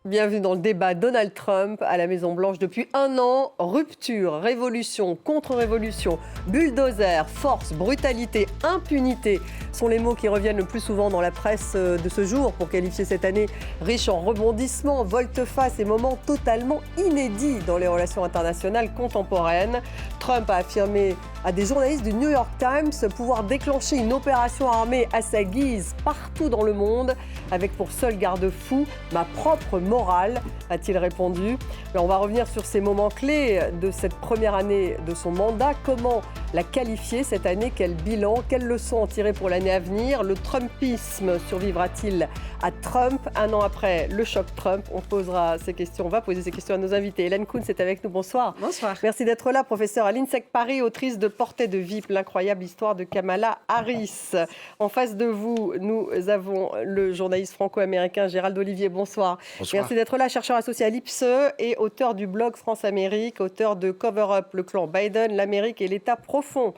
Bienvenue dans le débat Donald Trump à la Maison-Blanche depuis un an. Rupture, révolution, contre-révolution, bulldozer, force, brutalité, impunité sont les mots qui reviennent le plus souvent dans la presse de ce jour pour qualifier cette année riche en rebondissements, volte-face et moments totalement inédits dans les relations internationales contemporaines. Trump a affirmé à des journalistes du New York Times pouvoir déclencher une opération armée à sa guise partout dans le monde avec pour seul garde-fou ma propre morale, a-t-il répondu. Alors on va revenir sur ces moments clés de cette première année de son mandat. Comment la qualifier cette année? Quel bilan? Quelles leçons en tirer pour l'année à venir? Le Trumpisme survivra-t-il à Trump? Un an après le choc Trump, on va poser ces questions à nos invités. Hélène Kuntz est avec nous, bonsoir. Bonsoir. Merci d'être là, professeure à l'INSEC Paris, autrice de Portrait de VIP, l'incroyable histoire de Kamala Harris. En face de vous, nous avons le journaliste franco-américain Gérald Olivier, bonsoir. Bonsoir. Merci d'être là, chercheur associé à l'IPSE et auteur du blog France-Amérique, auteur de Cover Up, le clan Biden, l'Amérique et l'État profond.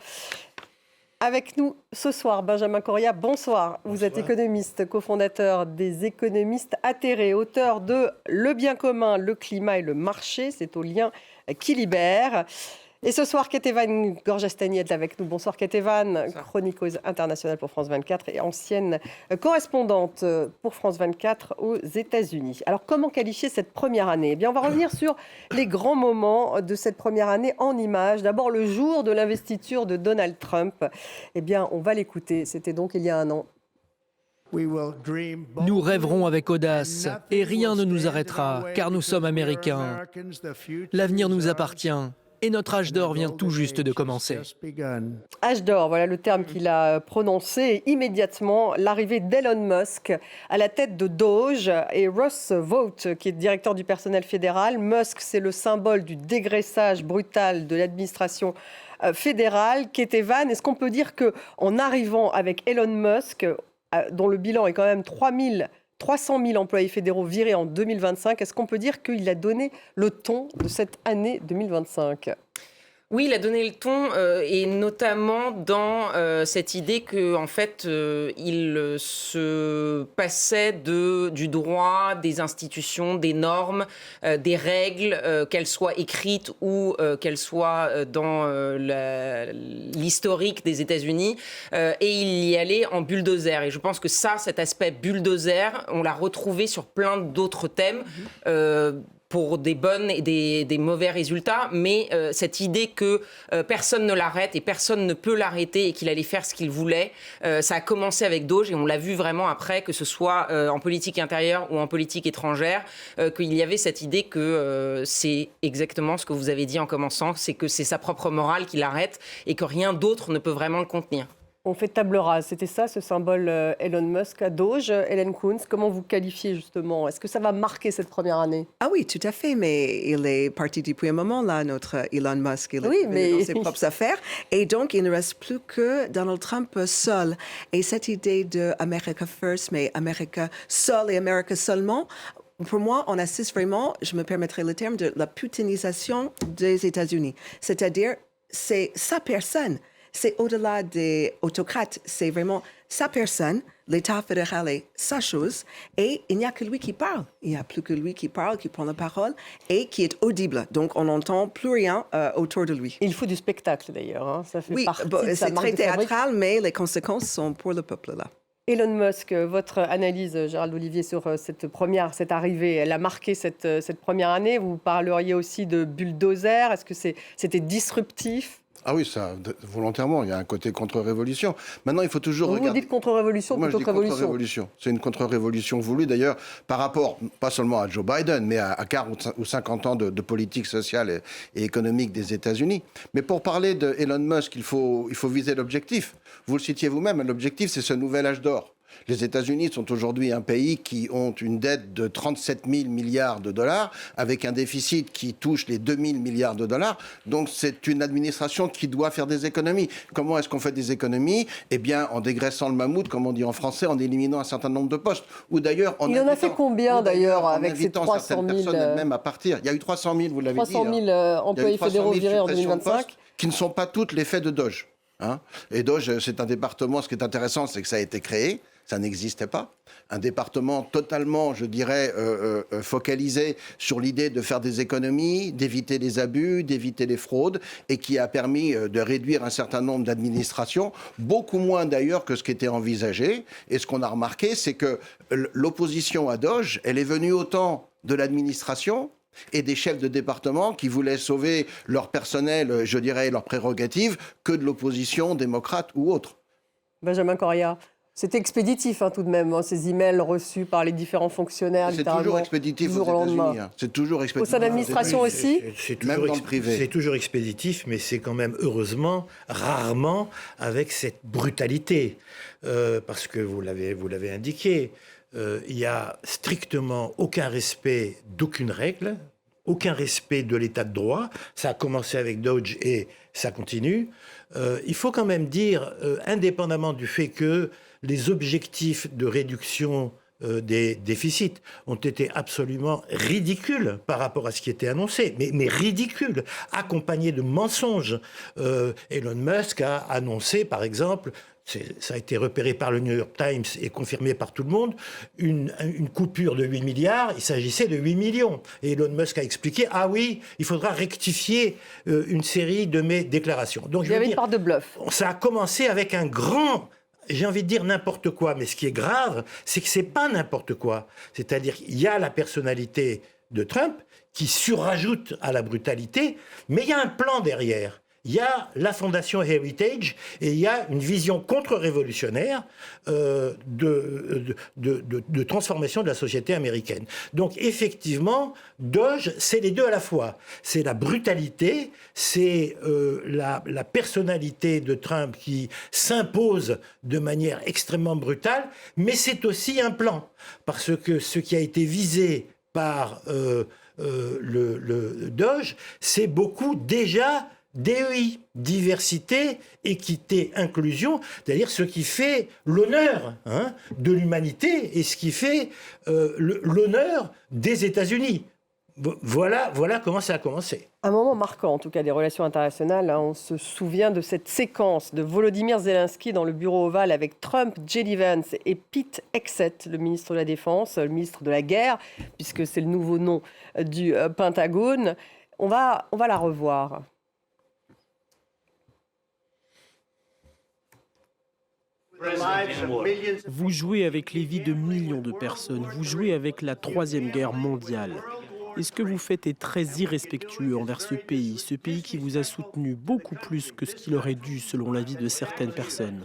Avec nous ce soir, Benjamin Correa, bonsoir. Vous êtes économiste, cofondateur des économistes atterrés, auteur de Le bien commun, le climat et le marché, c'est au lien qui libère. Et ce soir, Ketevan Gorjestani est avec nous. Bonsoir Ketevan, chroniqueuse internationale pour France 24 et ancienne correspondante pour France 24 aux États-Unis. Alors comment qualifier cette première année? Eh bien, on va revenir sur les grands moments de cette première année en images. D'abord, le jour de l'investiture de Donald Trump. Eh bien, on va l'écouter. C'était donc il y a un an. Nous rêverons avec audace et rien ne nous arrêtera, car nous sommes Américains. L'avenir nous appartient. Et notre âge d'or vient tout juste de commencer. Âge d'or, voilà le terme qu'il a prononcé. Et immédiatement, l'arrivée d'Elon Musk à la tête de Doge et Ross Vought, qui est directeur du personnel fédéral. Musk, c'est le symbole du dégraissage brutal de l'administration fédérale. Ketevan, est-ce qu'on peut dire qu'en arrivant avec Elon Musk, dont le bilan est quand même 300 000 employés fédéraux virés en 2025. Est-ce qu'on peut dire qu'il a donné le ton de cette année 2025 ? Oui, il a donné le ton, et notamment dans cette idée qu'en fait, il se passait du droit, des institutions, des normes, des règles, qu'elles soient écrites ou qu'elles soient dans l'historique des États-Unis, et il y allait en bulldozer. Et je pense que cet aspect bulldozer, on l'a retrouvé sur plein d'autres thèmes, pour des bonnes et des mauvais résultats, mais cette idée que personne ne l'arrête et personne ne peut l'arrêter et qu'il allait faire ce qu'il voulait, ça a commencé avec Doge et on l'a vu vraiment après, que ce soit en politique intérieure ou en politique étrangère, qu'il y avait cette idée que c'est exactement ce que vous avez dit en commençant, c'est que c'est sa propre morale qui l'arrête et que rien d'autre ne peut vraiment le contenir. On fait table rase, c'était ça ce symbole Elon Musk à Doge. Hélène Kuntz, comment vous qualifiez justement? Est-ce que ça va marquer cette première année? Ah oui, tout à fait, mais il est parti depuis un moment là, notre Elon Musk, il est dans ses propres affaires. Et donc, il ne reste plus que Donald Trump seul. Et cette idée de America First, mais America seul et America seulement, pour moi, on assiste vraiment, je me permettrai le terme, de la putinisation des États-Unis. C'est-à-dire, c'est sa personne. C'est au-delà des autocrates, c'est vraiment sa personne, l'État fédéral est sa chose, et il n'y a que lui qui parle. Il n'y a plus que lui qui parle, qui prend la parole, et qui est audible. Donc, on n'entend plus rien autour de lui. Il faut du spectacle, d'ailleurs. Hein. Ça fait partie de sa c'est marque très de fabrique. théâtral, mais les conséquences sont pour le peuple, là. Elon Musk, votre analyse, Gérald Olivier, sur cette arrivée, elle a marqué cette première année. Vous parleriez aussi de bulldozer. Est-ce que c'était disruptif ? Ah oui, ça, volontairement, il y a un côté contre-révolution. Maintenant, il faut toujours regarder... Vous dites contre-révolution plutôt que révolution. Contre-révolution. C'est une contre-révolution voulue, d'ailleurs, par rapport, pas seulement à Joe Biden, mais à 40 ou 50 ans de politique sociale et économique des États-Unis. Mais pour parler de Elon Musk, il faut viser l'objectif. Vous le citiez vous-même, l'objectif, c'est ce nouvel âge d'or. Les États-Unis sont aujourd'hui un pays qui ont une dette de 37 000 milliards de dollars, avec un déficit qui touche les 2 000 milliards de dollars. Donc c'est une administration qui doit faire des économies. Comment est-ce qu'on fait des économies? Eh bien, en dégraissant le mammouth, comme on dit en français, en éliminant un certain nombre de postes. Ou d'ailleurs, il en a fait combien d'ailleurs avec ces 300 000 personnes même à partir. Il y a eu 300 000, vous l'avez dit. 300 000 employés fédéraux virés en 2025. Qui ne sont pas toutes l'effet de Doge. Et Doge, c'est un département, ce qui est intéressant, c'est que ça a été créé. ça n'existait pas. Un département totalement, je dirais, focalisé sur l'idée de faire des économies, d'éviter les abus, d'éviter les fraudes, et qui a permis de réduire un certain nombre d'administrations, beaucoup moins d'ailleurs que ce qui était envisagé. Et ce qu'on a remarqué, c'est que l'opposition à Doge, elle est venue autant de l'administration et des chefs de département qui voulaient sauver leur personnel, je dirais, leurs prérogatives, que de l'opposition démocrate ou autre. Benjamin Correa. C'est expéditif tout de même, ces emails reçus par les différents fonctionnaires. C'est toujours expéditif aux États-Unis. C'est toujours expéditif. Au sein de l'administration aussi. Même dans le privé. C'est toujours expéditif, mais c'est quand même, heureusement, rarement avec cette brutalité. Parce que vous l'avez indiqué, il n'y a strictement aucun respect d'aucune règle, aucun respect de l'état de droit. Ça a commencé avec Doge et ça continue. Il faut quand même dire, indépendamment du fait que les objectifs de réduction des déficits ont été absolument ridicules par rapport à ce qui était annoncé, mais ridicules, accompagnés de mensonges. Elon Musk a annoncé, par exemple, ça a été repéré par le New York Times et confirmé par tout le monde, une coupure de 8 milliards, il s'agissait de 8 millions. Et Elon Musk a expliqué, ah oui, il faudra rectifier une série de mes déclarations. Donc, il y avait une part de bluff. Ça a commencé avec un grand... J'ai envie de dire n'importe quoi, mais ce qui est grave, c'est que c'est pas n'importe quoi. C'est-à-dire qu'il y a la personnalité de Trump qui surrajoute à la brutalité, mais il y a un plan derrière. Il y a la fondation Heritage et il y a une vision contre-révolutionnaire de transformation de la société américaine. Donc effectivement, Doge, c'est les deux à la fois. C'est la brutalité, c'est la personnalité de Trump qui s'impose de manière extrêmement brutale, mais c'est aussi un plan. Parce que ce qui a été visé par le Doge, c'est beaucoup déjà... DEI, diversité, équité, inclusion, c'est-à-dire ce qui fait l'honneur de l'humanité et ce qui fait l'honneur des États-Unis. Voilà comment ça a commencé. Un moment marquant, en tout cas, des relations internationales. On se souvient de cette séquence de Volodymyr Zelensky dans le bureau ovale avec Trump, J.D. Vance et Pete Hegseth, le ministre de la Défense, le ministre de la Guerre, puisque c'est le nouveau nom du Pentagone. On va la revoir. Vous jouez avec les vies de millions de personnes. Vous jouez avec la Troisième Guerre mondiale. Et ce que vous faites est très irrespectueux envers ce pays qui vous a soutenu beaucoup plus que ce qu'il aurait dû selon l'avis de certaines personnes.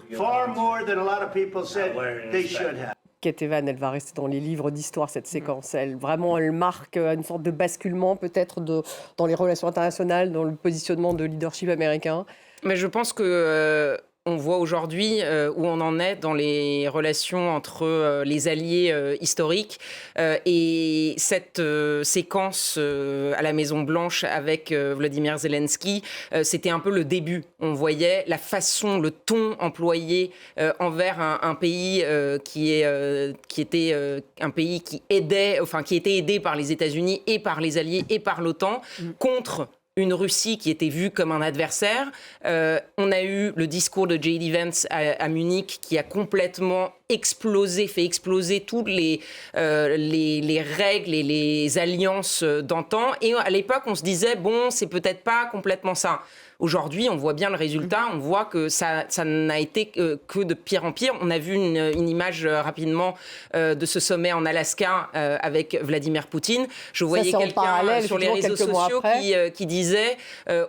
Kate Evan, elle va rester dans les livres d'histoire, cette séquence. Elle marque une sorte de basculement peut-être dans les relations internationales, dans le positionnement de leadership américain. Mais je pense que... on voit aujourd'hui où on en est dans les relations entre les alliés historiques et cette séquence à la Maison-Blanche avec Volodymyr Zelensky, c'était un peu le début. On voyait la façon, le ton employé envers un pays qui était un pays qui était aidé par les États-Unis et par les alliés et par l'OTAN contre une Russie qui était vue comme un adversaire. On a eu le discours de J.D. Vance à Munich qui a complètement fait exploser toutes les règles et les alliances d'antan. Et à l'époque, on se disait, bon, c'est peut-être pas complètement ça. Aujourd'hui, on voit bien le résultat. On voit que ça n'a été que de pire en pire. On a vu une image rapidement de ce sommet en Alaska avec Vladimir Poutine. Je voyais quelqu'un sur les réseaux sociaux qui disait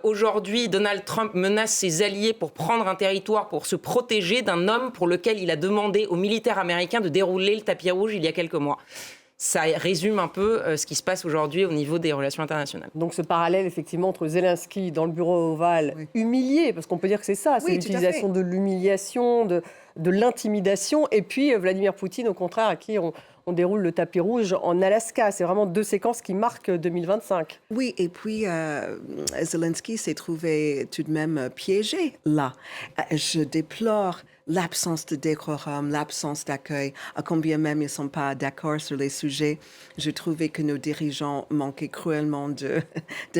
aujourd'hui, Donald Trump menace ses alliés pour prendre un territoire, pour se protéger d'un homme pour lequel il a demandé aux militaires américains de dérouler le tapis rouge il y a quelques mois. Ça résume un peu ce qui se passe aujourd'hui au niveau des relations internationales. Donc ce parallèle, effectivement, entre Zelensky dans le bureau ovale, humilié, parce qu'on peut dire que c'est ça, c'est l'utilisation de l'humiliation, de l'intimidation, et puis Vladimir Poutine, au contraire, à qui on déroule le tapis rouge en Alaska. C'est vraiment deux séquences qui marquent 2025. Oui, et puis Zelensky s'est trouvé tout de même piégé là. Je déplore l'absence de décorum, l'absence d'accueil, à combien même ils ne sont pas d'accord sur les sujets. Je trouvais que nos dirigeants manquaient cruellement de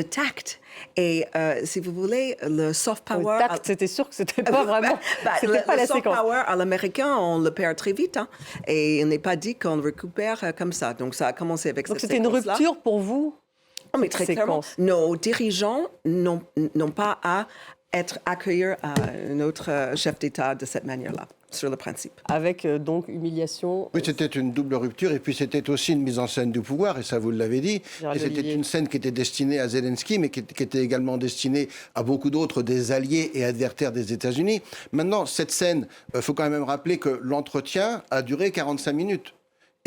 tact. Et si vous voulez, le soft power... Le tact, c'était sûr que c'était pas vraiment... c'était pas la le soft séquence. power à l'américain, on le perd très vite. Hein, et il n'est pas dit qu'on le récupère comme ça. Donc ça a commencé avec Donc cette c'était une séquence-là. rupture pour vous? Oh, mais très clairement, nos dirigeants n'ont pas à accueillir un autre chef d'État de cette manière-là, sur le principe. Avec donc humiliation. Oui, c'était une double rupture et puis c'était aussi une mise en scène du pouvoir, et ça vous l'avez dit. Gérald Et c'était Olivier. une scène qui était destinée à Zelensky, mais qui était également destinée à beaucoup d'autres, des alliés et adversaires des États-Unis. Maintenant, cette scène, il faut quand même rappeler que l'entretien a duré 45 minutes.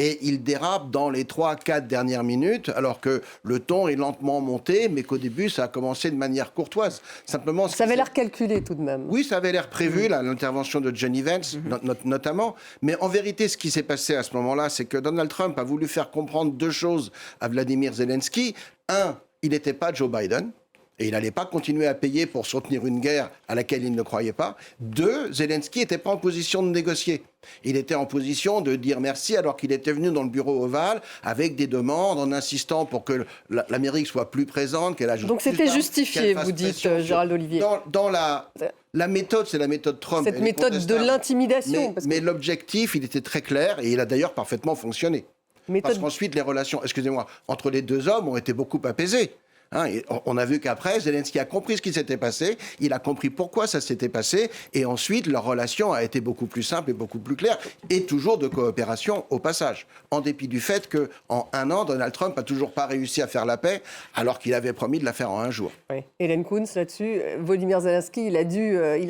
Et il dérape dans les 3-4 dernières minutes, alors que le ton est lentement monté, mais qu'au début, ça a commencé de manière courtoise. Simplement, Ça avait l'air calculé tout de même. oui, ça avait l'air prévu, l'intervention de Johnny Vance, notamment. Mais en vérité, ce qui s'est passé à ce moment-là, c'est que Donald Trump a voulu faire comprendre deux choses à Vladimir Zelensky. Un, il n'était pas Joe Biden. Et il n'allait pas continuer à payer pour soutenir une guerre à laquelle il ne croyait pas. Deux, Zelensky n'était pas en position de négocier. Il était en position de dire merci alors qu'il était venu dans le bureau ovale avec des demandes en insistant pour que l'Amérique soit plus présente, qu'elle ajoute Donc plus c'était d'armes, justifié, qu'elle fasse vous dites, pression sur- Gérald Olivier. Dans la méthode, c'est la méthode Trump. Cette Elle est méthode de contestable. l'intimidation. Mais l'objectif, il était très clair et il a d'ailleurs parfaitement fonctionné. Parce Méthode... qu'ensuite, les relations, excusez-moi, entre les deux hommes ont été beaucoup apaisées. Hein, et on a vu qu'après, Zelensky a compris ce qui s'était passé, il a compris pourquoi ça s'était passé, et ensuite, leur relation a été beaucoup plus simple et beaucoup plus claire, et toujours de coopération au passage. En dépit du fait qu'en un an, Donald Trump n'a toujours pas réussi à faire la paix, alors qu'il avait promis de la faire en un jour. Oui. Hélène Kuntz, là-dessus, Volodymyr Zelensky, il a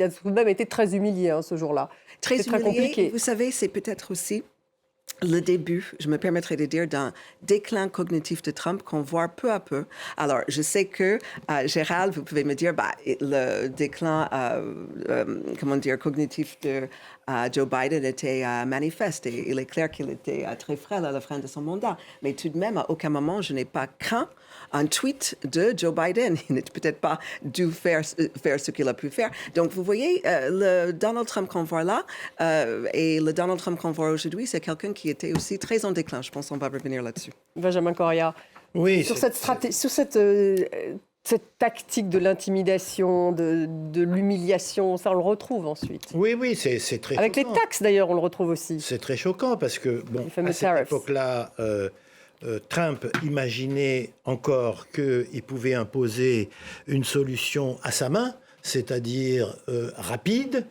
tout de même été très humilié ce jour-là. Très C'est très humilié. compliqué. Vous savez, c'est peut-être aussi le début, je me permettrai de dire, d'un déclin cognitif de Trump qu'on voit peu à peu. Alors, je sais que, Gérald, vous pouvez me dire, le déclin, cognitif de Joe Biden était manifeste et il est clair qu'il était très frêle à la fin de son mandat. Mais tout de même, à aucun moment, je n'ai pas craint un tweet de Joe Biden. Il n'est peut-être pas dû faire ce qu'il a pu faire. Donc, vous voyez, le Donald Trump qu'on voit là et le Donald Trump qu'on voit aujourd'hui, c'est quelqu'un qui était aussi très en déclin. Je pense qu'on va revenir là-dessus. Benjamin Correa, Oui, sur cette stratégie, sur cette tactique de l'intimidation, de l'humiliation, ça on le retrouve ensuite. oui, c'est très Avec choquant. les taxes d'ailleurs, on le retrouve aussi. C'est très choquant parce que, Les fameux à cette tariffs. époque-là, Trump imaginait encore qu'il pouvait imposer une solution à sa main, c'est-à-dire rapide,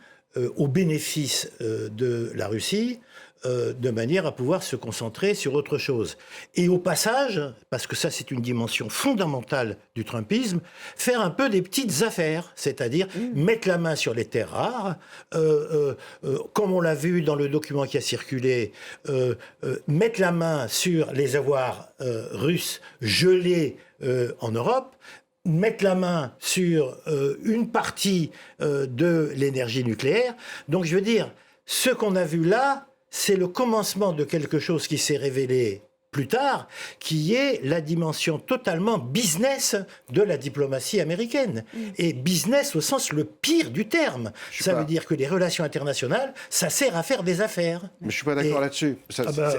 au bénéfice de la Russie, de manière à pouvoir se concentrer sur autre chose. Et au passage, parce que ça c'est une dimension fondamentale du Trumpisme, faire un peu des petites affaires, c'est-à-dire mettre la main sur les terres rares, comme on l'a vu dans le document qui a circulé, mettre la main sur les avoirs russes gelés en Europe, mettre la main sur une partie de l'énergie nucléaire. Donc je veux dire, ce qu'on a vu là, c'est le commencement de quelque chose qui s'est révélé plus tard, qui est la dimension totalement business de la diplomatie américaine. Et business au sens le pire du terme. Ça veut dire que les relations internationales, ça sert à faire des affaires. Mais je ne suis pas d'accord là-dessus. Voilà.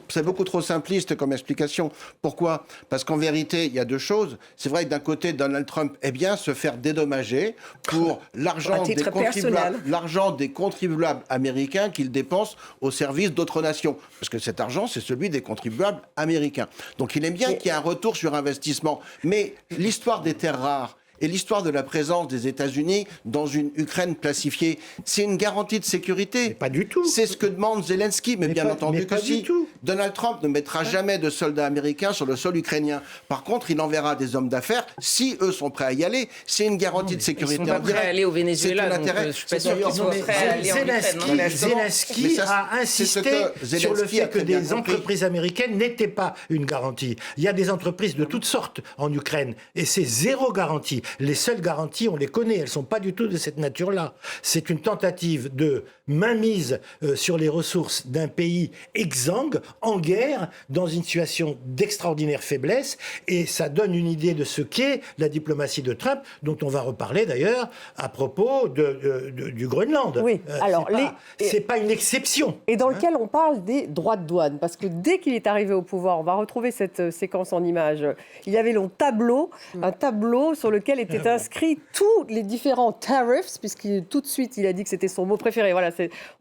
C'est beaucoup trop simpliste comme explication. Pourquoi ? Parce qu'en vérité, il y a deux choses. C'est vrai que d'un côté, Donald Trump aime bien se faire dédommager pour l'argent des contribuables américains qu'il dépense au service d'autres nations. Parce que cet argent, c'est celui des contribuables américains. Donc il aime bien qu'il y ait un retour sur investissement. Mais l'histoire des terres rares et l'histoire de la présence des États-Unis dans une Ukraine pacifiée, c'est une garantie de sécurité. Mais pas du tout. C'est ce que demande Zelensky, mais bien entendu que si. Donald Trump ne mettra jamais de soldats américains sur le sol ukrainien. Par contre, il enverra des hommes d'affaires si eux sont prêts à y aller. C'est une garantie de sécurité. Ils sont pas prêts à aller au Venezuela, donc je suis pas sûr qu'ils soient prêts à aller en Ukraine. Zelensky a insisté sur le fait que des entreprises américaines n'étaient pas une garantie. Il y a des entreprises de toutes sortes en Ukraine et c'est zéro garantie. Les seules garanties, on les connaît, elles ne sont pas du tout de cette nature-là. C'est une tentative de mainmise sur les ressources d'un pays exsangue en guerre, dans une situation d'extraordinaire faiblesse, et ça donne une idée de ce qu'est la diplomatie de Trump, dont on va reparler d'ailleurs à propos du Groenland. Oui, alors c'est pas une exception. Et dans lequel on parle des droits de douane, parce que dès qu'il est arrivé au pouvoir, on va retrouver cette séquence en images, il y avait un tableau sur lequel étaient inscrits tous les différents tariffs, puisque tout de suite il a dit que c'était son mot préféré, voilà,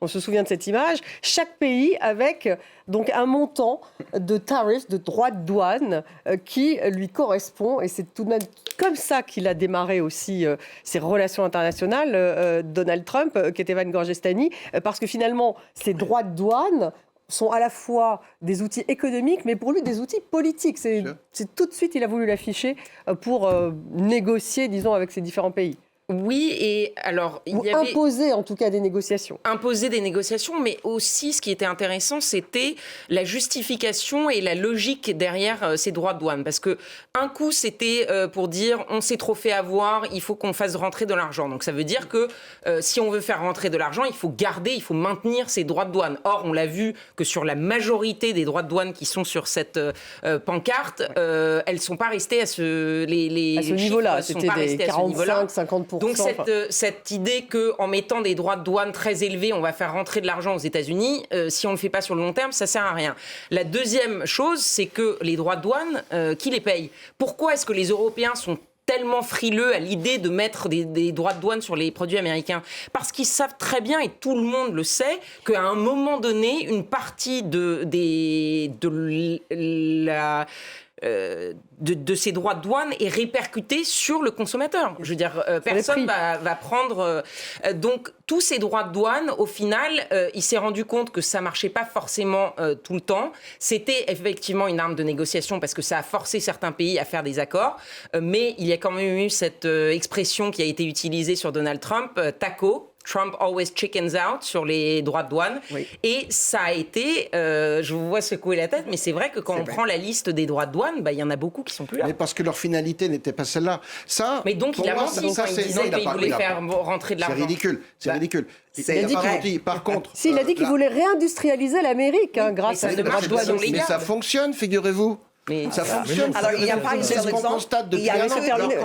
on se souvient de cette image, chaque pays avec donc un montant de tariffs, de droits de douane qui lui correspond, et c'est tout de même comme ça qu'il a démarré aussi ses relations internationales, Donald Trump, Ketevan Gorgestani, parce que finalement ces droits de douane sont à la fois des outils économiques, mais pour lui des outils politiques. C'est tout de suite, il a voulu l'afficher pour négocier, disons, avec ces différents pays. Oui, et alors... imposer en tout cas des négociations. Imposer des négociations, mais aussi ce qui était intéressant, c'était la justification et la logique derrière ces droits de douane. Parce que un coup, c'était pour dire on s'est trop fait avoir, il faut qu'on fasse rentrer de l'argent. Donc ça veut dire que si on veut faire rentrer de l'argent, il faut maintenir ces droits de douane. Or, on l'a vu que sur la majorité des droits de douane qui sont sur cette pancarte, elles ne sont pas restées à ce niveau-là. C'était des 45-50%. Donc cette idée qu'en mettant des droits de douane très élevés, on va faire rentrer de l'argent aux États-Unis, si on ne le fait pas sur le long terme, ça ne sert à rien. La deuxième chose, c'est que les droits de douane, qui les paye ? Pourquoi est-ce que les Européens sont tellement frileux à l'idée de mettre des droits de douane sur les produits américains? Parce qu'ils savent très bien, et tout le monde le sait, qu'à un moment donné, une partie de ces droits de douane est répercuté sur le consommateur. Je veux dire, personne va prendre... donc, tous ces droits de douane, au final, il s'est rendu compte que ça ne marchait pas forcément tout le temps. C'était effectivement une arme de négociation parce que ça a forcé certains pays à faire des accords. Mais il y a quand même eu cette expression qui a été utilisée sur Donald Trump, TACO, Trump always chickens out, sur les droits de douane. Oui. Et ça a été, je vous vois secouer la tête, mais c'est vrai que quand on prend la liste des droits de douane, il y en a beaucoup qui sont plus là. Mais parce que leur finalité n'était pas celle-là. Mais donc il a menti quand il disait qu'il voulait faire rentrer de l'argent. C'est ridicule. Par contre... il a dit qu'il voulait réindustrialiser l'Amérique grâce à ces droits de douane. Mais ça fonctionne, figurez-vous. Mais ça fonctionne. Alors, il n'y a pas une seule exemple. Constate depuis un an.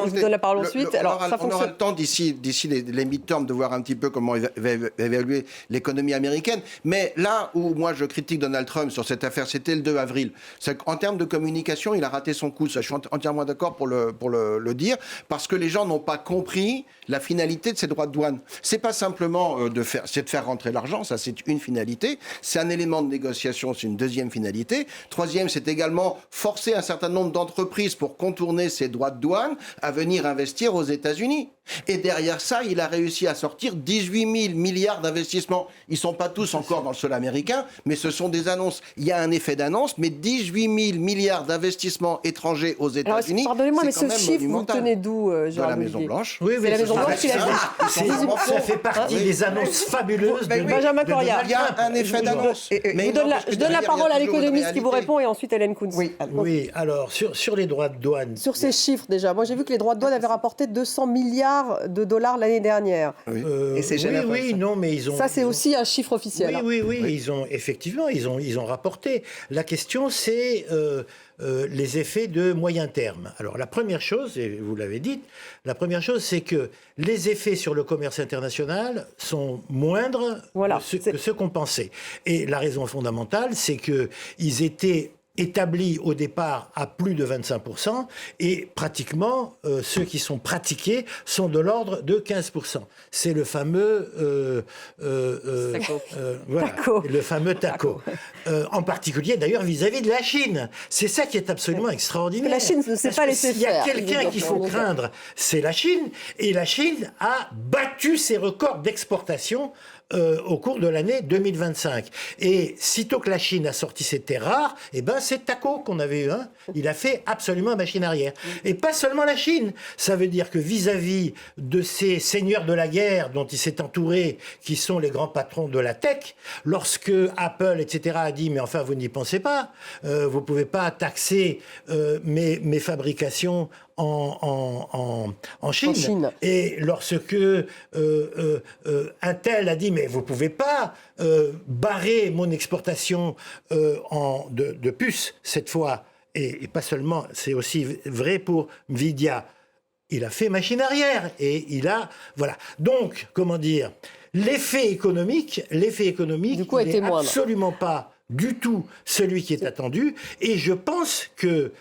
Je vous donne la parole ensuite. On aura le temps d'ici les midterms de voir un petit peu comment va évaluer l'économie américaine. Mais là où moi je critique Donald Trump sur cette affaire, c'était le 2 avril. En termes de communication, il a raté son coup. Ça, je suis entièrement d'accord pour le dire, parce que les gens n'ont pas compris la finalité de ces droits de douane. C'est pas simplement c'est de faire rentrer l'argent, ça c'est une finalité. C'est un élément de négociation, c'est une deuxième finalité. Troisième, c'est également forcer un certain nombre d'entreprises pour contourner ces droits de douane à venir investir aux États-Unis. Et derrière ça, il a réussi à sortir 18 000 milliards d'investissements. Ils ne sont pas tous encore dans le sol américain, mais ce sont des annonces. Il y a un effet d'annonce, mais 18 000 milliards d'investissements étrangers aux États-Unis. Pardonnez-moi, mais ce chiffre, vous le tenez d'où, de la Maison-Blanche. Oui, c'est la Maison-Blanche qui l'a dit. Ça fait partie des annonces fabuleuses de Benjamin Corriat. Il y a un effet d'annonce. Je donne la parole à l'économiste qui vous répond et ensuite Hélène Kuntz. Oui, alors sur les droits de douane... Sur ces chiffres déjà, moi j'ai vu que les droits de douane avaient rapporté 200 milliards de dollars l'année dernière. Et c'est généreux. Mais ils ont... Ça c'est aussi un chiffre officiel. Oui, ils ont rapporté. La question c'est... les effets de moyen terme. Alors la première chose, et vous l'avez dit, c'est que les effets sur le commerce international sont moindres que ceux qu'on pensait. Et la raison fondamentale, c'est qu'ils étaient établis au départ à plus de 25%, et pratiquement, ceux qui sont pratiqués sont de l'ordre de 15%. C'est le fameux... TACO. Le fameux TACO. En particulier, d'ailleurs, vis-à-vis de la Chine. C'est ça qui est absolument extraordinaire. La Chine ne s'est pas laissée faire. S'il y a quelqu'un qu'il faut craindre, c'est la Chine. Et la Chine a battu ses records d'exportation au cours de l'année 2025. Et sitôt que la Chine a sorti ses terres rares, c'est TACO qu'on avait eu. Il a fait absolument machine arrière. Et pas seulement la Chine. Ça veut dire que vis-à-vis de ces seigneurs de la guerre dont il s'est entouré, qui sont les grands patrons de la tech, lorsque Apple, etc., a dit « mais enfin, vous n'y pensez pas, vous ne pouvez pas taxer mes fabrications en Chine. Et lorsque Intel a dit mais vous pouvez pas barrer mon exportation de puces cette fois, et pas seulement, c'est aussi vrai pour Nvidia. Il a fait machine arrière et voilà. Donc, comment dire, l'effet économique, du coup, n'est absolument pas du tout celui qui est attendu. Et je pense que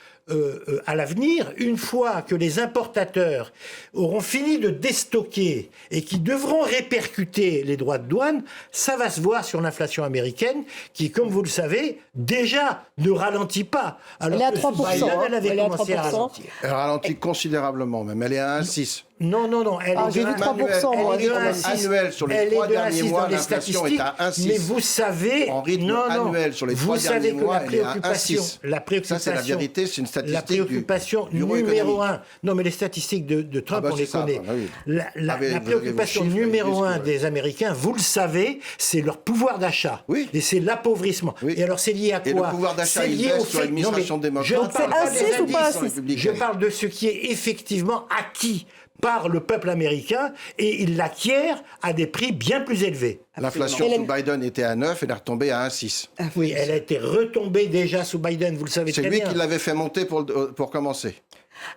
à l'avenir, une fois que les importateurs auront fini de déstocker et qui devront répercuter les droits de douane, ça va se voir sur l'inflation américaine qui, comme vous le savez, déjà ne ralentit pas. Alors elle est à 3%. Biden, elle avait commencé à ralentir. Elle ralentit considérablement même. Elle est à 1,6. Non, elle est j'ai vu 3%. Annuel sur les 3 derniers mois, l'inflation est à 1,6. Mais vous savez, en rythme annuel sur les 3 derniers mois, elle est à 1,6. Ça, c'est la vérité, c'est une statistique la préoccupation numéro 1. Non, mais les statistiques de Trump, on les connaît. La préoccupation numéro 1 des Américains, vous le savez, c'est leur pouvoir d'achat. Oui. Et c'est l'appauvrissement. Oui. Et alors, c'est lié à quoi? Et le pouvoir d'achat, il baisse sur l'administration démocrate. Donc, c'est 1,6 ou pas 1,6? Je parle de ce qui est effectivement acquis par le peuple américain et il l'acquiert à des prix bien plus élevés. L'inflation sous Biden était à 9, elle est retombée à 1,6. Oui, elle a été retombée déjà sous Biden, vous le savez très bien. C'est lui qui l'avait fait monter pour commencer.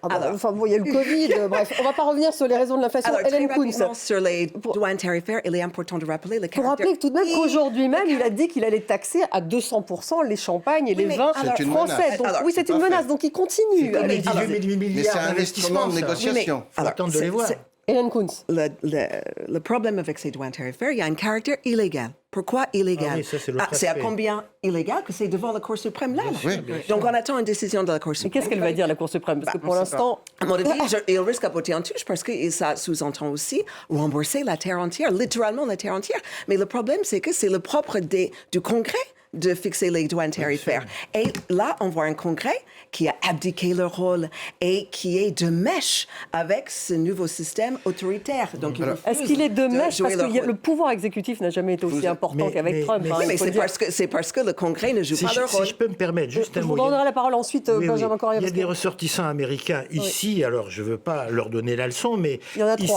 Il y a le Covid, bref, on ne va pas revenir sur les raisons de l'inflation. Hélène Kuntz. Sur les douanes tarifaires, il est important de rappeler le caractère... Pour rappeler tout de même qu'aujourd'hui même, il a dit qu'il allait taxer à 200% les champagnes et les vins français. Donc, oui, c'est une menace, donc il continue. C'est 18 000 milliards mais c'est un investissement de négociation. Il faut attendre de les voir. Hélène Kuntz. Le problème avec ces douanes tarifaires, il y a un caractère illégal. Pourquoi illégal? C'est à combien illégal que c'est devant la Cour suprême là? Oui. Donc on attend une décision de la Cour suprême. Mais qu'est-ce qu'elle va dire, la Cour suprême? Parce que pour l'instant... À mon avis, il risque à voter en touche parce que ça sous-entend aussi rembourser la terre entière, littéralement la terre entière. Mais le problème, c'est que c'est le propre du Congrès de fixer les douanes tarifaires. Et là, on voit un Congrès qui a abdiqué leur rôle et qui est de mèche avec ce nouveau système autoritaire. Donc, est-ce qu'il est de mèche? Parce que le pouvoir exécutif n'a jamais été aussi important qu'avec Trump. Mais c'est parce que le Congrès ne joue pas leur rôle. Si je peux me permettre, juste un mot. Je vous donnerai la parole ensuite, Benjamin Corrier. Il y a des ressortissants américains ici, alors je ne veux pas leur donner la leçon, mais ils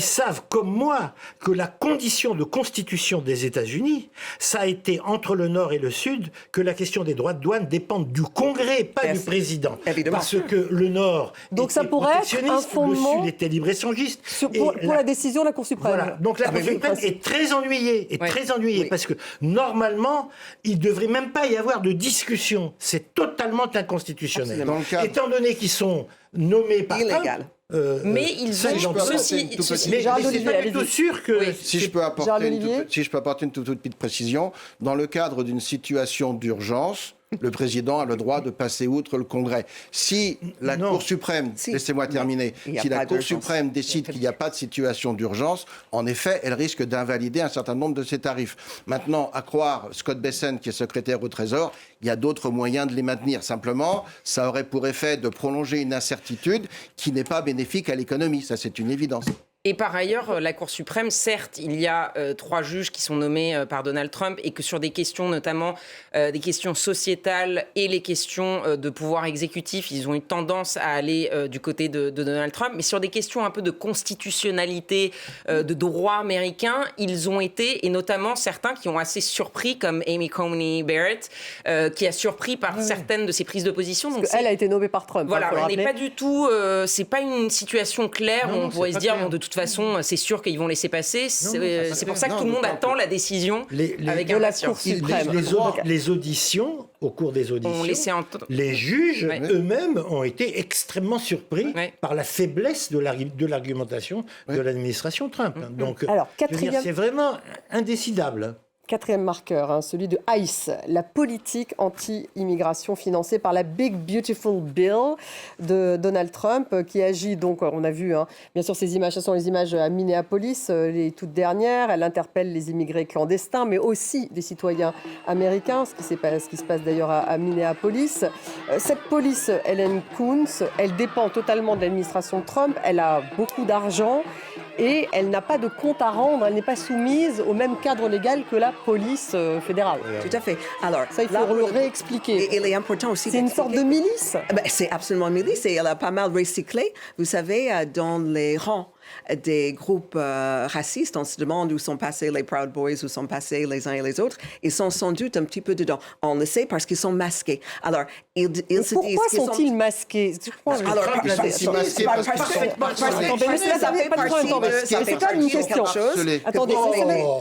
savent, comme moi, que la condition de constitution des États-Unis, ça a été entre le Nord et le Sud que la question des droits de douane dépend du Congrès, pas du président. Évidemment. Parce que le Nord donc était ça pourrait être un fondement le Sud était libre-échangiste. Pour la décision de la Cour suprême. Voilà. Donc la Cour suprême est très ennuyée. Parce que normalement, il ne devrait même pas y avoir de discussion. C'est totalement inconstitutionnel. Étant donné qu'ils sont nommés par illégal. Mais ils ont ceci. Mais c'est pas du tout sûr que... Si je peux apporter une toute petite précision, dans le cadre d'une situation d'urgence, le président a le droit de passer outre le Congrès. Si la Cour suprême, laissez-moi terminer, si la Cour suprême décide qu'il n'y a pas de situation d'urgence, en effet, elle risque d'invalider un certain nombre de ses tarifs. Maintenant, à croire Scott Bessent, qui est secrétaire au Trésor, il y a d'autres moyens de les maintenir. Simplement, ça aurait pour effet de prolonger une incertitude qui n'est pas bénéfique à l'économie. Ça, c'est une évidence. Et par ailleurs, la Cour suprême, certes, il y a 3 juges qui sont nommés par Donald Trump et que sur des questions, notamment des questions sociétales et les questions de pouvoir exécutif, ils ont eu tendance à aller du côté de Donald Trump. Mais sur des questions un peu de constitutionnalité, de droit américain, ils ont été, et notamment certains qui ont assez surpris, comme Amy Coney Barrett, qui a surpris par certaines de ses prises de position. Donc elle a été nommée par Trump. Voilà, on n'est pas du tout... c'est pas une situation claire où on pourrait se dire, de toute façon, c'est sûr qu'ils vont laisser passer. C'est pour ça que tout le monde attend la décision avec impatience. Les auditions, au cours des auditions, les juges eux-mêmes ont été extrêmement surpris par la faiblesse de l'argumentation de l'administration Trump. Donc, alors, c'est vraiment indécidable. 4e marqueur, celui de ICE, la politique anti-immigration financée par la Big Beautiful Bill de Donald Trump, qui agit donc, on a vu, bien sûr ces images, ce sont les images à Minneapolis, les toutes dernières, elle interpelle les immigrés clandestins, mais aussi des citoyens américains, ce qui se passe d'ailleurs à Minneapolis. Cette police, Hélène Kuntz, elle dépend totalement de l'administration Trump, elle a beaucoup d'argent. et elle n'a pas de compte à rendre, elle n'est pas soumise au même cadre légal que la police fédérale. Tout à fait. Alors, ça, il faut le réexpliquer. Et il est important aussi. C'est une sorte de milice. C'est absolument une milice et elle a pas mal recyclé. Vous savez, dans les rangs des groupes racistes, on se demande où sont passés les Proud Boys, où sont passés les uns et les autres. Ils sont sans doute un petit peu dedans. On le sait parce qu'ils sont masqués. Alors, ils se disent... Pourquoi sont-ils masqués? C'est quand même une question. Attendez,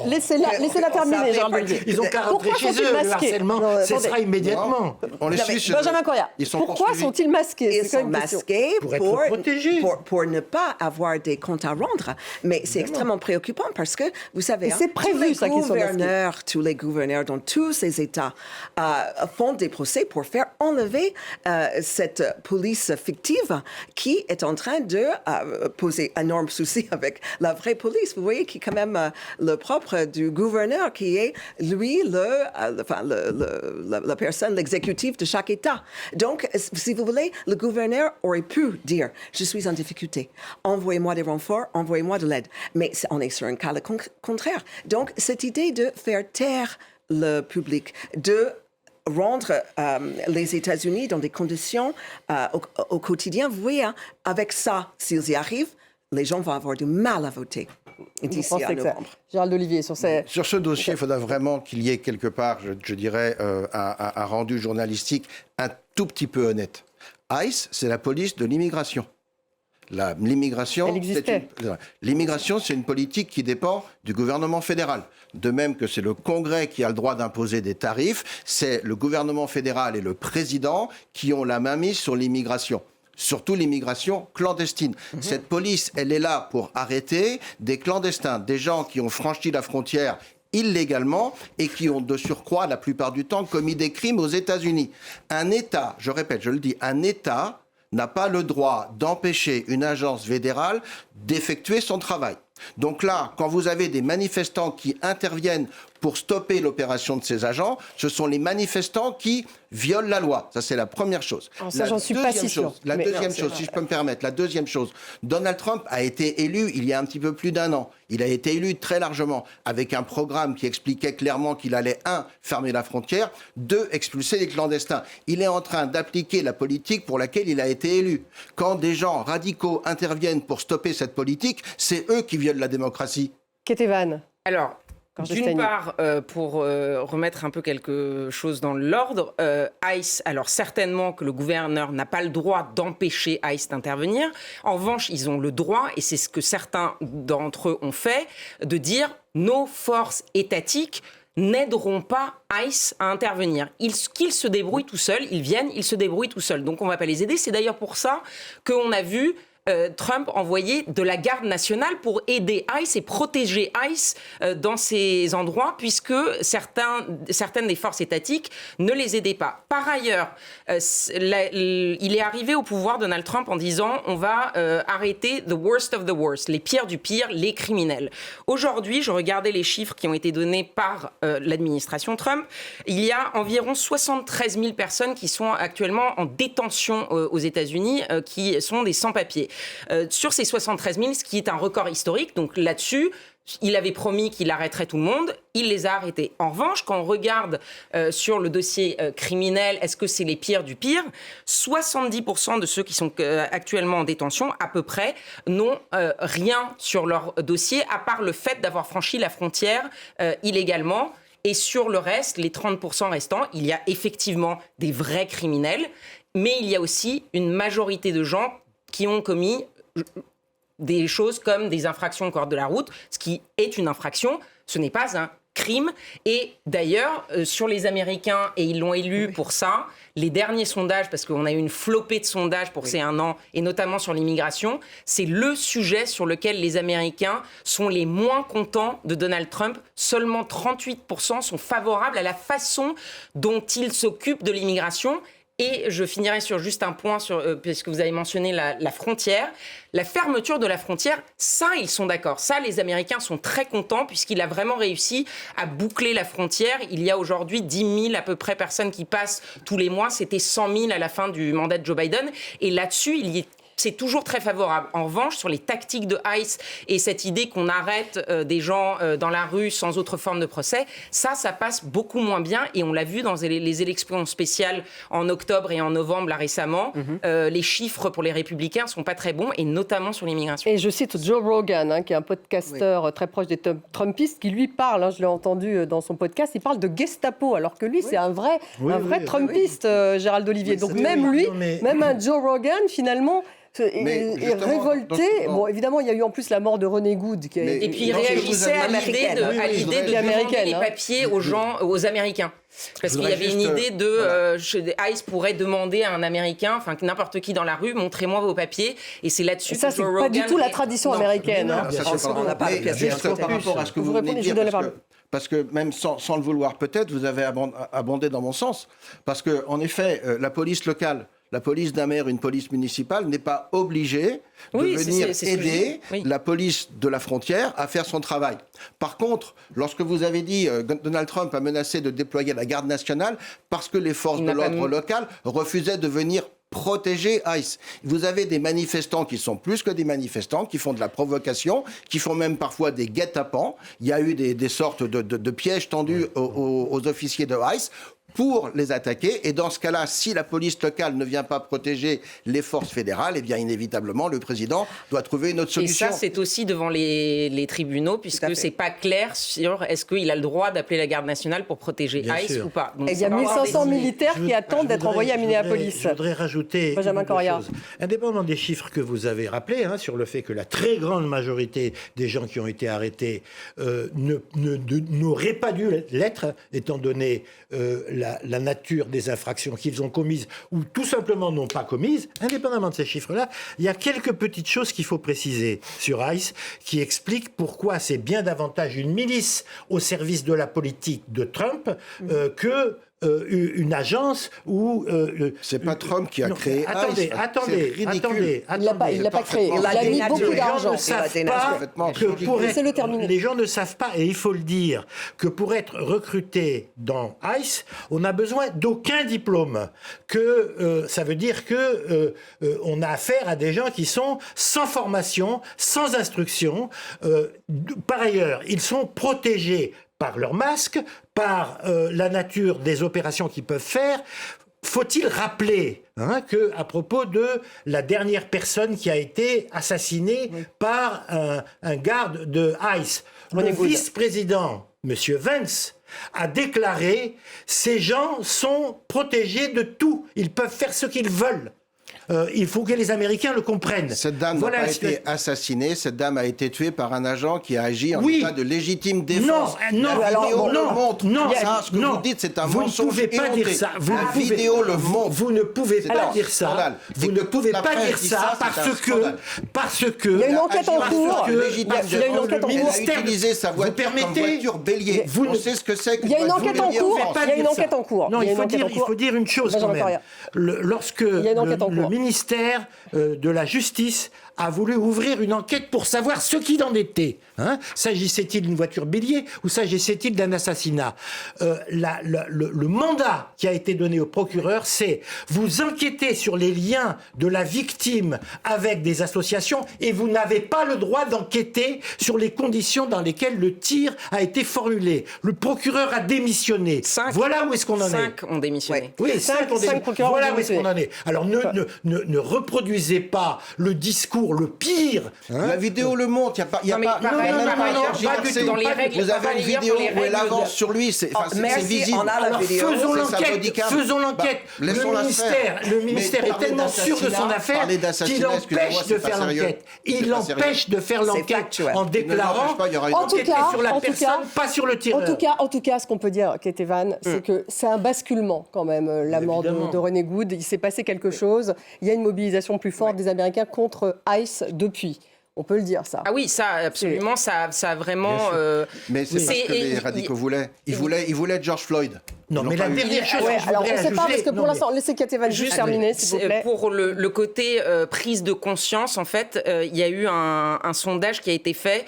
laissez-la terminer, Gérald Olivier. Ils ont qu'à rentrer chez eux, le harcèlement cessera immédiatement. Benjamin Coria, pourquoi sont-ils masqués? Ils sont masqués pour être protégés. Pour ne pas avoir des comptes à rendre. Mais c'est extrêmement préoccupant parce que, vous savez, c'est prévu, ça, tous les gouverneurs dans tous ces États font des procès pour faire enlever cette police fictive qui est en train de poser un énorme souci avec la vraie police. Vous voyez qui est quand même le propre du gouverneur qui est, lui, la personne, l'exécutif de chaque État. Donc, si vous voulez, le gouverneur aurait pu dire « Je suis en difficulté. Envoyez-moi des renforts, envoyez-moi de l'aide. » Mais on est sur un cas contraire. Donc, cette idée de faire taire le public, de rendre les États-Unis dans des conditions au quotidien, vous voyez, hein, avec ça, s'ils y arrivent, les gens vont avoir du mal à voter d'ici à novembre. Gérald Olivier, sur ce dossier, il faudra vraiment qu'il y ait quelque part, je dirais, un rendu journalistique un tout petit peu honnête. ICE, c'est la police de l'immigration. L'immigration, c'est une politique qui dépend du gouvernement fédéral. De même que c'est le Congrès qui a le droit d'imposer des tarifs, c'est le gouvernement fédéral et le président qui ont la main mise sur l'immigration. Surtout l'immigration clandestine. Cette police, elle est là pour arrêter des clandestins, des gens qui ont franchi la frontière illégalement et qui ont de surcroît, la plupart du temps, commis des crimes aux États-Unis. Un État, je répète, je le dis, un État n'a pas le droit d'empêcher une agence fédérale d'effectuer son travail. Donc là, quand vous avez des manifestants qui interviennent pour stopper l'opération de ces agents, ce sont les manifestants qui violent la loi. Ça, c'est la première chose. Alors ça, j'en suis pas si sûr. La deuxième chose, si je peux me permettre, la deuxième chose, Donald Trump a été élu il y a un petit peu plus d'un an. Il a été élu très largement avec un programme qui expliquait clairement qu'il allait, 1, fermer la frontière, 2, expulser les clandestins. Il est en train d'appliquer la politique pour laquelle il a été élu. Quand des gens radicaux interviennent pour stopper cette politique, c'est eux qui violent la démocratie. Kétévan. Alors, d'une part, pour remettre un peu quelque chose dans l'ordre, ICE, alors certainement que le gouverneur n'a pas le droit d'empêcher ICE d'intervenir. En revanche, ils ont le droit, et c'est ce que certains d'entre eux ont fait, de dire nos forces étatiques n'aideront pas ICE à intervenir. Qu'ils se débrouillent tout seuls, ils viennent, ils se débrouillent tout seuls. Donc on ne va pas les aider. C'est d'ailleurs pour ça qu'on a vu Trump envoyer de la garde nationale pour aider ICE et protéger ICE dans ces endroits, puisque certaines des forces étatiques ne les aidaient pas. Par ailleurs, il est arrivé au pouvoir, Donald Trump, en disant on va arrêter the worst of the worst, les pires du pire, les criminels. Aujourd'hui, je regardais les chiffres qui ont été donnés par l'administration Trump. Il y a environ 73 000 personnes qui sont actuellement en détention aux États-Unis, qui sont des sans-papiers. Sur ces 73 000, ce qui est un record historique, donc là-dessus, il avait promis qu'il arrêterait tout le monde, il les a arrêtés. En revanche, quand on regarde sur le dossier criminel, est-ce que c'est les pires du pire ? 70% de ceux qui sont actuellement en détention, à peu près, n'ont rien sur leur dossier, à part le fait d'avoir franchi la frontière illégalement. Et sur le reste, les 30% restants, il y a effectivement des vrais criminels, mais il y a aussi une majorité de gens qui ont commis des choses comme des infractions au code de la route, ce qui est une infraction, ce n'est pas un crime. Et d'ailleurs, sur les Américains, et ils l'ont élu pour ça, les derniers sondages, parce qu'on a eu une flopée de sondages pour ces 1 an, et notamment sur l'immigration, c'est le sujet sur lequel les Américains sont les moins contents de Donald Trump. Seulement 38% sont favorables à la façon dont il s'occupe de l'immigration. Et je finirai sur juste un point, puisque vous avez mentionné la frontière. La fermeture de la frontière, ça, ils sont d'accord. Ça, les Américains sont très contents, puisqu'il a vraiment réussi à boucler la frontière. Il y a aujourd'hui 10 000 à peu près personnes qui passent tous les mois. C'était 100 000 à la fin du mandat de Joe Biden. Et là-dessus, il y est c'est toujours très favorable. En revanche, sur les tactiques de ICE et cette idée qu'on arrête des gens dans la rue sans autre forme de procès, ça passe beaucoup moins bien. Et on l'a vu dans les élections spéciales en octobre et en novembre, là récemment. Les chiffres pour les républicains ne sont pas très bons, et notamment sur l'immigration. Et je cite Joe Rogan, qui est un podcasteur très proche des Trumpistes, qui lui parle, je l'ai entendu dans son podcast, il parle de Gestapo, alors que lui, c'est un vrai Trumpiste, Gérald Olivier. Donc même lui, même un Joe Rogan, finalement... est révolté. Bon, évidemment, il y a eu en plus la mort de René Good. Et puis il réagissait à l'idée de demander les papiers aux Américains. Parce qu'il y avait une idée ICE pourrait demander à un Américain, enfin n'importe qui dans la rue, montrez-moi vos papiers. Et c'est là-dessus que ça, c'est pas du tout la tradition américaine. On n'a pas par rapport à ce que vous venez de dire. Parce que même sans le vouloir peut-être, vous avez abondé dans mon sens. Parce qu'en effet, la police locale, la police d'un maire, une police municipale n'est pas obligée de venir aider la police de la frontière à faire son travail. Par contre, lorsque vous avez dit Donald Trump a menacé de déployer la garde nationale parce que les forces de l'ordre locales refusaient de venir protéger ICE. Vous avez des manifestants qui sont plus que des manifestants, qui font de la provocation, qui font même parfois des guet-apens. Il y a eu des sortes de pièges tendus aux officiers de ICE pour les attaquer. Et dans ce cas-là, si la police locale ne vient pas protéger les forces fédérales, eh bien inévitablement, le président doit trouver une autre solution. Et ça, c'est aussi devant les tribunaux, puisque c'est pas clair sur est-ce qu'il a le droit d'appeler la garde nationale pour protéger ICE ou pas. Donc, il y a 1500 militaires qui attendent d'être envoyés à Minneapolis. Je voudrais rajouter une chose. Indépendamment des chiffres que vous avez rappelés, sur le fait que la très grande majorité des gens qui ont été arrêtés n'auraient pas dû l'être, étant donné la nature des infractions qu'ils ont commises ou tout simplement n'ont pas commises, indépendamment de ces chiffres-là, il y a quelques petites choses qu'il faut préciser sur ICE qui expliquent pourquoi c'est bien davantage une milice au service de la politique de Trump que une agence où... c'est pas Trump qui a créé ICE. Attendez. Il l'a pas créé. Il a mis beaucoup d'argent. Les gens ne savent pas, et il faut le dire, que pour être recruté dans ICE, on n'a besoin d'aucun diplôme. Ça veut dire que on a affaire à des gens qui sont sans formation, sans instruction. Par ailleurs, ils sont protégés par leur masque, par la nature des opérations qu'ils peuvent faire. Faut-il rappeler qu'à propos de la dernière personne qui a été assassinée par un garde de ICE, le vice-président, M. Vance, a déclaré « Ces gens sont protégés de tout, ils peuvent faire ce qu'ils veulent ». Il faut que les Américains le comprennent. Cette dame n'a pas été assassinée, cette dame a été tuée par un agent qui a agi en état de légitime défense. Non, la vidéo le montre. Ce que vous dites, c'est un mensonge. Vous ne pouvez pas dire ça. La vidéo le montre. Vous ne pouvez pas dire ça. Vous ne pouvez pas dire ça parce que... Il y a une enquête en cours. Il y a une enquête en cours. Elle a utilisé sa voiture comme voiture bélier. On sait ce que c'est que... Il y a une enquête en cours. Il y a une enquête en cours. Non, il faut dire une chose quand même. Lorsque le ministère de la Justice a voulu ouvrir une enquête pour savoir ce qu'il en était. S'agissait-il d'une voiture bélier ou s'agissait-il d'un assassinat ? Le mandat qui a été donné au procureur, c'est vous enquêtez sur les liens de la victime avec des associations et vous n'avez pas le droit d'enquêter sur les conditions dans lesquelles le tir a été formulé. Le procureur a démissionné. Voilà où est-ce qu'on en est. 5 ont démissionné. Oui, 5 ont démissionné. Voilà où est-ce qu'on en est. Alors ne reproduisez pas le discours le pire. La vidéo le montre. Il n'y a pas. Vous avez une vidéo où elle avance sur lui. C'est visible. Alors faisons l'enquête. Le ministère est tellement sûr de son affaire qu'il empêche de faire l'enquête. Il empêche de faire l'enquête en déclarant enquêter sur la personne, pas sur le tireur. En tout cas, ce qu'on peut dire, Ketevan, c'est que c'est un basculement quand même, la mort de René Good. Il s'est passé quelque chose. Il y a une mobilisation plus forte des Américains contre ICE depuis. On peut le dire, ça. Ah oui, ça, absolument, ça a vraiment... Mais c'est parce que les radicaux voulaient. Ils voulaient George Floyd. Non, mais la dernière chose que je alors on voudrais ne sait pas, parce que ajouter- pour l'instant, laissez Ketevan juste terminer, s'il vous plaît. Pour le côté prise de conscience, en fait, il y a eu un sondage qui a été fait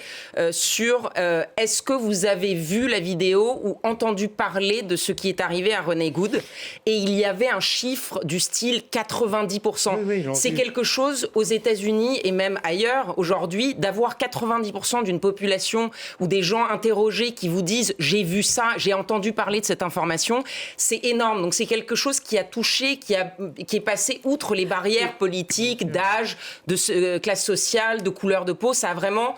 sur est-ce que vous avez vu la vidéo ou entendu parler de ce qui est arrivé à René Good, et il y avait un chiffre du style 90%. Oui, c'est quelque chose aux États-Unis et même ailleurs aujourd'hui, d'avoir 90% d'une population ou des gens interrogés qui vous disent « j'ai vu ça, j'ai entendu parler de cette information », c'est énorme. Donc c'est quelque chose qui a touché, qui est passé outre les barrières politiques, d'âge, de classe sociale, de couleur de peau. Ça a vraiment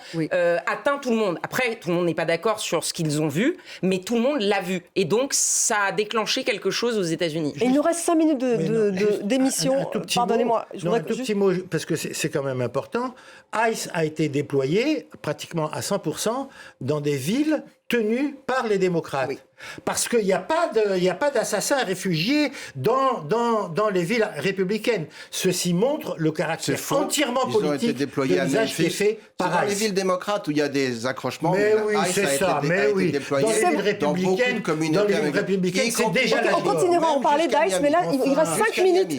atteint tout le monde. Après, tout le monde n'est pas d'accord sur ce qu'ils ont vu, mais tout le monde l'a vu. Et donc ça a déclenché quelque chose aux États-Unis. Et il nous reste 5 minutes d'émission. Pardonnez-moi. Un tout petit mot, parce que c'est quand même important. ICE a été déployé pratiquement à 100% dans des villes tenues par les démocrates. Oui. Parce qu'il n'y a pas d'assassins réfugiés dans les villes républicaines. Ceci montre le caractère entièrement politique de l'usage qui est fait par dans ICE. les villes démocrates où il y a des accrochements. Mais oui, c'est ça. Mais oui, déployé dans les villes républicaines, c'est déjà la On continuera à en parler d'ICE, mais là, il reste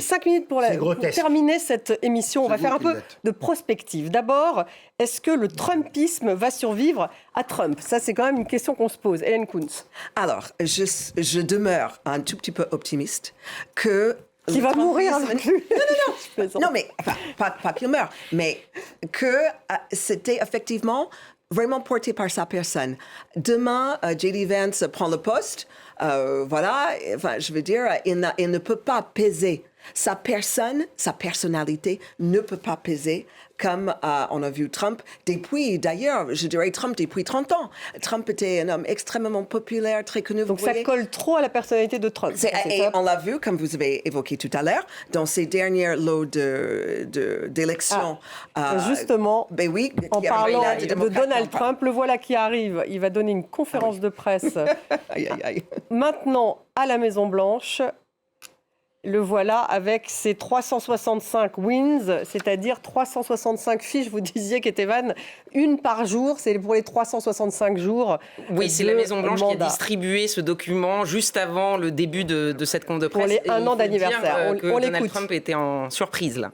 5 minutes pour terminer cette émission. On va faire un peu de prospective. D'abord, est-ce que le Trumpisme va survivre à Trump? Ça, c'est quand même une question qu'on se pose. Hélène Kuntz. Alors, je demeure un tout petit peu optimiste que... Qui va mourir avec lui. Non, mais pas qu'il meure, mais que c'était effectivement vraiment porté par sa personne. Demain, J.D. Vance prend le poste, voilà, enfin, je veux dire, il ne peut pas peser. Sa personne, sa personnalité ne peut pas peser comme on a vu Trump depuis, d'ailleurs, je dirais Trump depuis 30 ans. Trump était un homme extrêmement populaire, très connu. Donc ça colle trop à la personnalité de Trump. Et on l'a vu, comme vous avez évoqué tout à l'heure, dans ces dernières lots d'élections. Justement, ben oui, en parlant de Donald Trump, le voilà qui arrive. Il va donner une conférence de presse. Maintenant, à la Maison-Blanche. Le voilà avec ses 365 wins, c'est-à-dire 365 fiches. Vous disiez, Ketevan, une par jour, c'est pour les 365 jours. Oui, c'est la Maison-Blanche qui a distribué ce document juste avant le début de cette conf de presse. Pour les 1 an d'anniversaire. On Donald Trump était en surprise, là.